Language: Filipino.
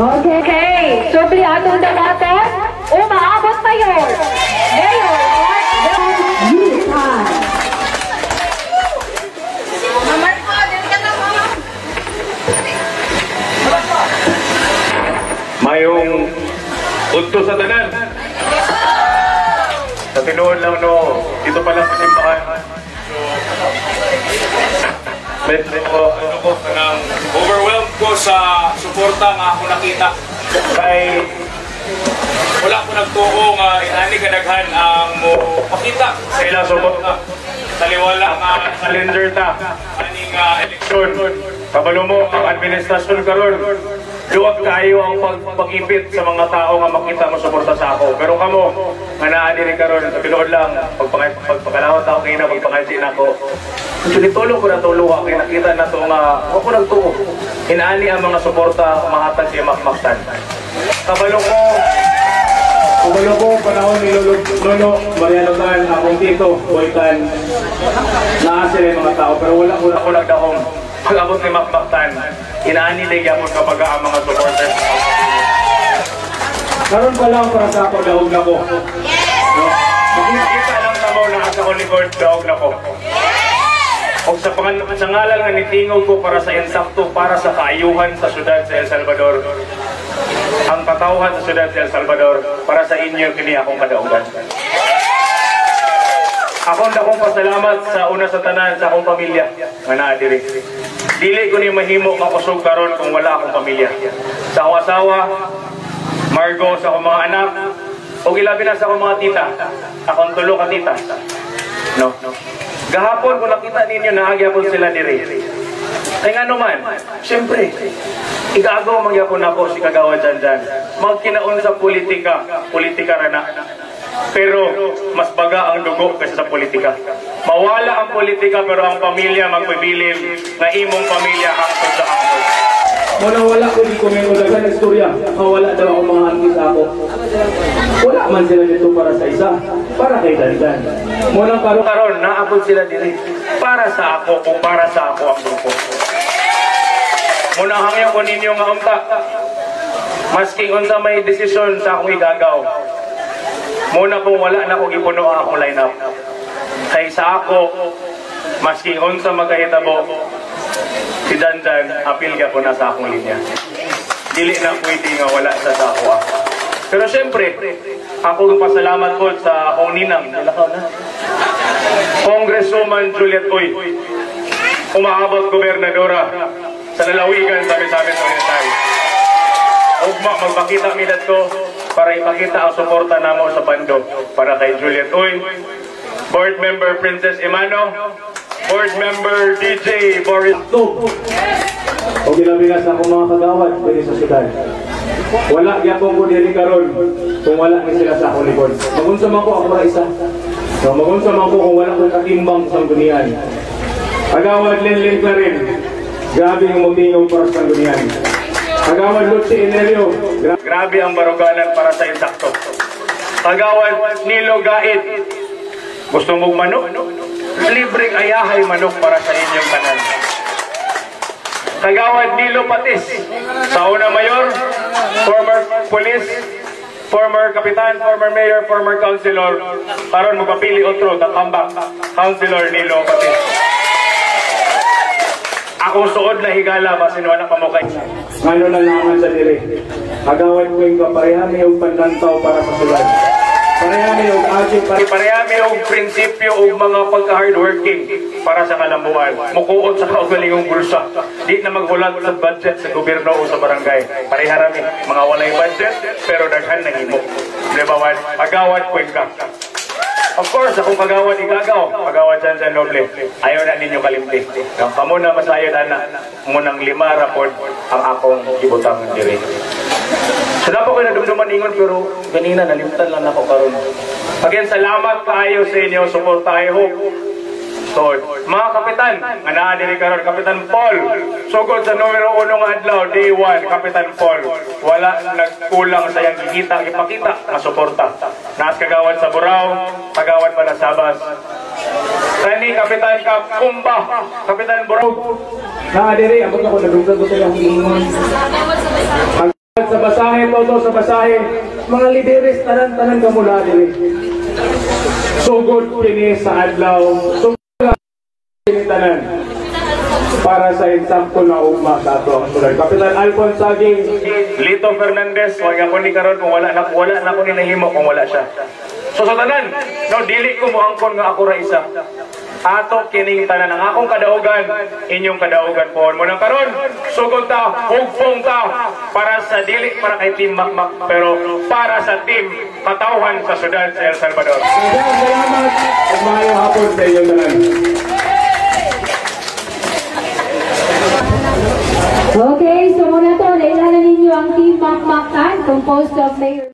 Okay, subli atong dawaton, umaabot mayor. Mayor, Yutan. Mayong udto sa tanan. Sa tinuod lang no, dito pala sa simbahan. So, overwhelmed ko sa suporta nga ako nakita. Kay wala ko nagtuo nga inani kadaghan ang mo pakita sa ilang suporta. Taliwala nga calendar ta aning eleksyon. Kabalo mo ang administrasyon karon. Luwag kayo ang pag-ipit sa mga tao nga makita mo suporta sa ako. Pero kamo, nga naadiri karon sa tinuod lang, pagpakalawat ako kayo na, pagpakansin ako. Actually, tulong ko na tulong kayo nakita na ito nga, ako nagtuo. Inaani ang mga suporta, mahatag siya makmaktan. Kabalo ko, panahon ni Lolo Marianotan, akong tito, Boytan, naasir yung mga tao, pero wala ko nagdahong. Pag-abot ni Makmaktan, inaani ligyan mo kapag ang mga supporters. Karoon pa lang para sa ako, daog na ko. No? Makikita lang tamaw na asa ko likod, daog na ko. O sa ngalan nga nitingog ko para sa insakto, para sa kaayuhan sa syudad sa El Salvador. Ang katawhan sa syudad sa El Salvador, para sa inyo kini akong kadaugan. Akong dakong pasalamat sa una sa tanan sa akong pamilya nga naadiri. Dili ko ni mahimo makusog karon kung wala akong pamilya. Sa akong asawa, Margo, sa akong mga anak, o ilabi na sa akong mga tita, akong tulo ka tita. No. Gahapon kung nakita ninyo naagyapon sila diri. Ay nga naman, siyempre, igagaw magyapon ako si Kagawa Janjan. Magkinaon sa politika rana. Pero mas baga ang dugo kaysa sa politika. Mawala ang politika pero ang pamilya magpibilin na imong pamilya hangtod sa hangtod. Muna wala ko di komento dagan istorya. Mawala daw ang mga artist ako. Wala man sila dito para sa isa, para kay Dandan. Muna karon naabot sila diri para sa ako o para sa ako ang grupo. Muna hangyo ko ninyo nga unta. Maski unsa may desisyon sa akong igagaw. Muna po wala na kong ipuno ang akong lineup. Kay sa ako, maski unsa magkahitabo, si Dandan, apil ka po na sa akong linya. Dili na pwede nga wala sa ako. Pero siyempre, ako pasalamat po sa akong ninang. Congresswoman Juliet Uy, umaabot gobernadora sa lalawigan sa Misamis Oriental. Ugma, magpakita midad ko para ipakita ang suporta namo sa bando para kay Juliet Uy, Board Member Princess Emano, Board Member DJ Boris. O ginabigas akong mga kagawad dito sa syudad. Wala gyapon ko diri karon kung wala ni sila sa akong likod. Magunsa man ko ako ra isa. So magunsa man ko kung wala ko katimbang sa sanggunian. Kagawad Lenlen Clarin, grabe yung mamingaw para sa sanggunian. Kagawad Lucy Enerio, grabe ang baruganan para sa insakto. Kagawad Nilo Gait, gusto mong manok? Libreng ayahay manok para sa inyong kanan. Kagawad Nilo Patis, sa una mayor, former police, former kapitan, former mayor, former councilor, karon magpapili otro, tatambak, councilor Nilo Patis. Ako suod na higala, basin wala pa mo kay. Ngano na naman sa diri. Kagawad ko yung kaparehami yung pandantaw para sa sulat. Parehami yung aging, parehami yung prinsipyo o mga pagka-hardworking para sa kalambuan. Mukuot sa kaugalingong bulsa. Di na maghulat sa budget sa gobyerno o sa barangay. Pareharami, mga walay budget, pero daghan na himo. Diba, kagawad ko yung ka. Of course, akong kagawad igagaw, kagawad Janjan Noble. Ayaw na ninyo kalimti. Ang kamuna masayod na, munang 5 rapod ang akong ibutang diri. So dapat ko na dumduman ingon pero ganina nalimtan lang ako karon. Again, salamat kayo sa inyo, support tayo. So, mga kapitan, nga diri karon, Kapitan Paul. Sugod sa numero 1 nga adlaw, day 1, Kapitan Paul. Wala nagkulang sa iyang ipakita na suporta. Naas kagawad sa Burao, kagawad pa na Sabas. Kani Kapitan Kumba, Kapitan Burao. Diri, abot ako nadunggan ko sa iyang ingon. Sa basahe, toto sa basahe, mga lideres, tanan-tanan ka mula din. Sugod kini sa adlaw, sugod kini tanan para sa insakto na ugma sa ato ang sulay. Kapitan Alphonse Saging, Lito Fernandez, wag ako ni karon kung wala na ko ni nahimo kung wala siya. So sa tanan, no, dili ko mo angkon nga ako ra isa. Ato kining tanan ang akong kadaugan, inyong kadaugan po. Mo nang karon, sugod ta, hugpong ta para sa dili para kay Team Makmak, pero para sa Team Katawhan sa syudad sa El Salvador. Salamat at maayong hapon sa inyong tanan. Okay, so muna to, nailanan ninyo ang Team Makmak composed of Mayor